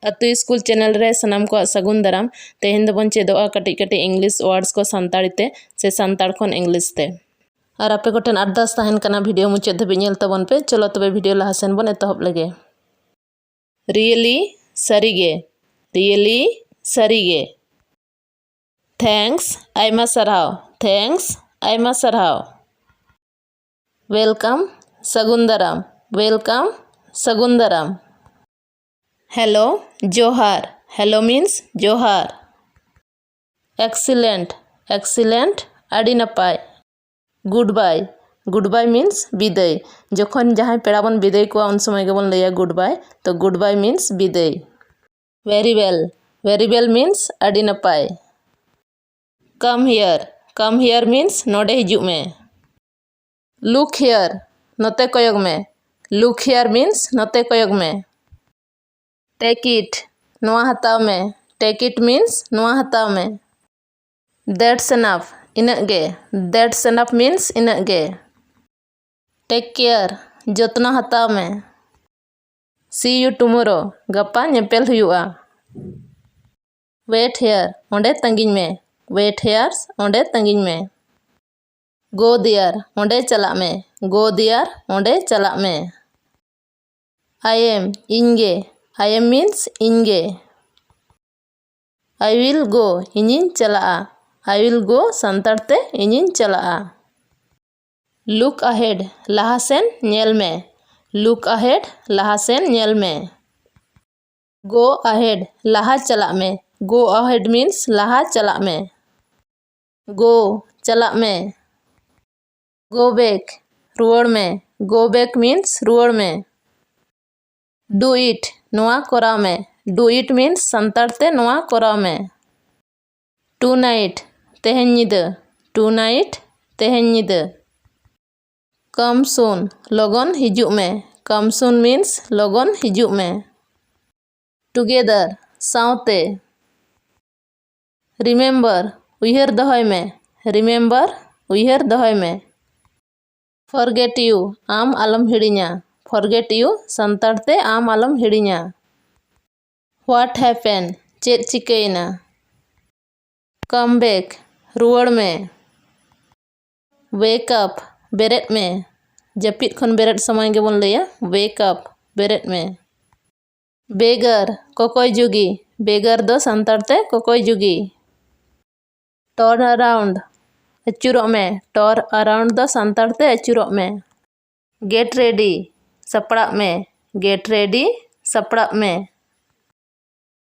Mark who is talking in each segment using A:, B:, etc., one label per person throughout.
A: अतु school channel रे सनाम को सगुन दाराम तेहेन दबन चेदोआ कटिक कटिक इंग्लिश वर्ड्स को संताड़ी ते से संताड़ खन इंग्लिश ते और आपे कोठेन अरदास ताहेन कना वीडियो मुचाद धाबी नेल तबन पे। चलो तबे वीडियो लहा सेन बन एतहब लगे। रियली सरीगे, रियली सरीगे। थैंक्स आयमा सरहाव, थैंक्स आयमा सरहाव। वेलकम सगुन दाराम, वेलकम सगुन दाराम। हेलो जोहार, हेलो मीन्स जोहार। एक्सीलेंट, एक्सीलेंट आड़ी नपाय। Good bye, good bye means विदाय। जखन जहां पेड़ा बन विदाय को उन समय के बन लैया गुड बाय, तो गुड बाय मीन्स विदाय। वेरी वेल मीन्स आड़ी नपाय। कम हियर मीन्स नोडे हिजुग में। लुक हियर नोते कोयग में, लुक हियर मीन्स नोते कोयग में। टेक इट नोआ हताव में, टेक इट मीन्स नोआ हताव में। दैट्स एनफ इनक गे, दैट्स एनफ मीन्स इनक गे। टेक केयर जत्न हताव में। सी यू टुमोरो गप्पा नेपेल हुआ। वेट हियर ओंडे तंगिन में, वेट हियर ओंडे तंगिन में। गो दियर ओंडे चला में, गो दियर ओंडे चला में। आई एम इनगे, आई एम मीन्स इनगे। आई विल गो इनिन चला, आई विल गो संताड़ते इनिन चला। लुक अहेड लहासेन नेल में, लुक अहेड लहासेन नेल में। गो अहेड लहा चला में, गो अहेड मीन्स लहा चला में। गो चला में। गो बैक रुआड़ में, गो बैक मीन्स रुआड़ में। डू इट नोआ कोराव में, डू इट मीन्स संताड़ते नोआ कोराव में। टू नाइट तेहेन निदा, टू नाइट तेहेन निदा। कम सून लगन हिजुग में, कम सून मीन्स लगन हिजुग में। टुगेदर सावते। रिमेंबर उयहर दहय में, रिमेंबर उयहर दहय में। फॉरगेट यू आम आलम हिड़िया, फॉरगेट यू संताड़ते आम आलम हिड़िया। व्हाट हैपेन चेत चिकैना। कम बैक रुआड़ में। वेक अप बेरेट में, जपित खन बेरेट समय के बन लैया वेक अप बेरेट में। बेगर कोकोय जुगी, बेगर दो संताड़ते कोकोय जुगी। टर्न अराउंड अचुरों में, टर्न अराउंड दो संताड़ते अचुरों में। गेट रेडी सपड़ा में, गेट रेडी सपड़ा में।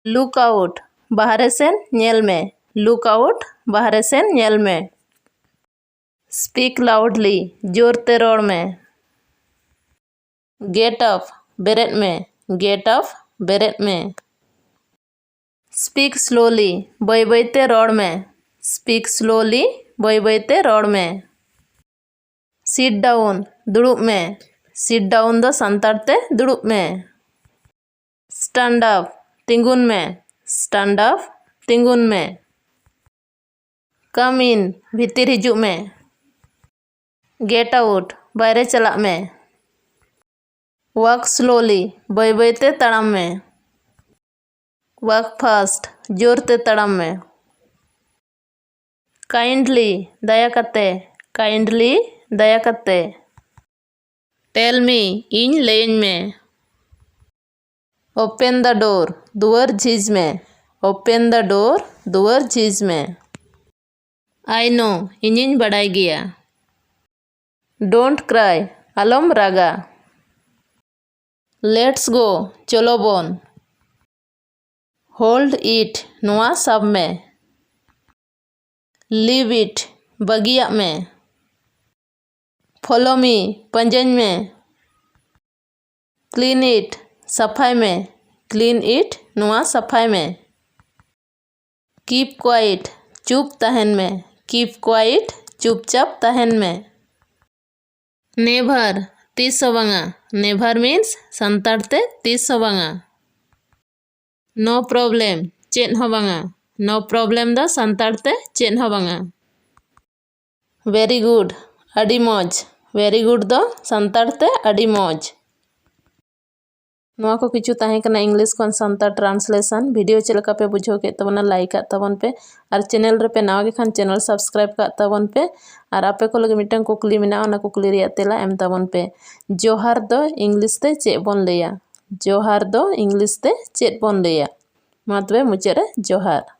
A: लुक आउट बाहरे सेन नेल में, लुक आउट बाहरे सेन नेल में। स्पीक लाउडली जोरते रोड़ में। गेट अप बेरेट में, गेट अप बेरेट में। स्पीक स्लोली बय बयते रोड़ में, स्पीक स्लोली बय बयते रोड़ में। सिट डाउन दुड़ुब में, सिट डाउन दो संताड़ते दुड़ुब में। स्टैंड अप तिंगुन में, स्टैंड अप तिंगुन में। कम इन भीतर हिजुग में। गेट आउट बाहरे चला में। वॉक स्लोली बय बयते तड़म में। वॉक फास्ट जोरते तड़म में। काइंडली दया कते, काइंडली दया कते। टेल मी इन लेन में। ओपन द डोर दुआर झीज में, ओपन द डोर दुआर झीज में। आई नो इनिन बड़ाई गया। Don't cry Alam Raga. Let's go चलो बोन। होल्ड इट नोआ सब में। लीव इट बगिया में। फॉलो मी पंजन में। क्लीन इट सफाई में, क्लीन इट नोआ सफाई में। कीप क्वाइट चुप तहन में, कीप क्वाइट चुपचाप तहन में। नेभर तीस बांगा, नेभर मीन्स संताड़ते तीस बांगा। नो प्रॉब्लम चेन हो बांगा, नो प्रॉब्लम दा संताड़ते चेन हो बांगा। वेरी गुड अड़ी मौज, वेरी गुड दो संताड़ते अड़ी मौज। नोआ को किछु ताहे कना इंग्लिश खन सांतार ट्रांसलेशन वीडियो चल का पे बुझो के तबना लाइक तबन पे और चैनल रे पे नवा के खान चैनल सब्सक्राइब का तबन पे और आपे को लगे मिटन कुकली मेना ओना कुकली रिया तेला एम तबन पे जोहार दो इंग्लिश ते चेक बन लेया जोहार दो इंग्लिश ते चेक बन लेया मा तबे मुचे रे जोहार।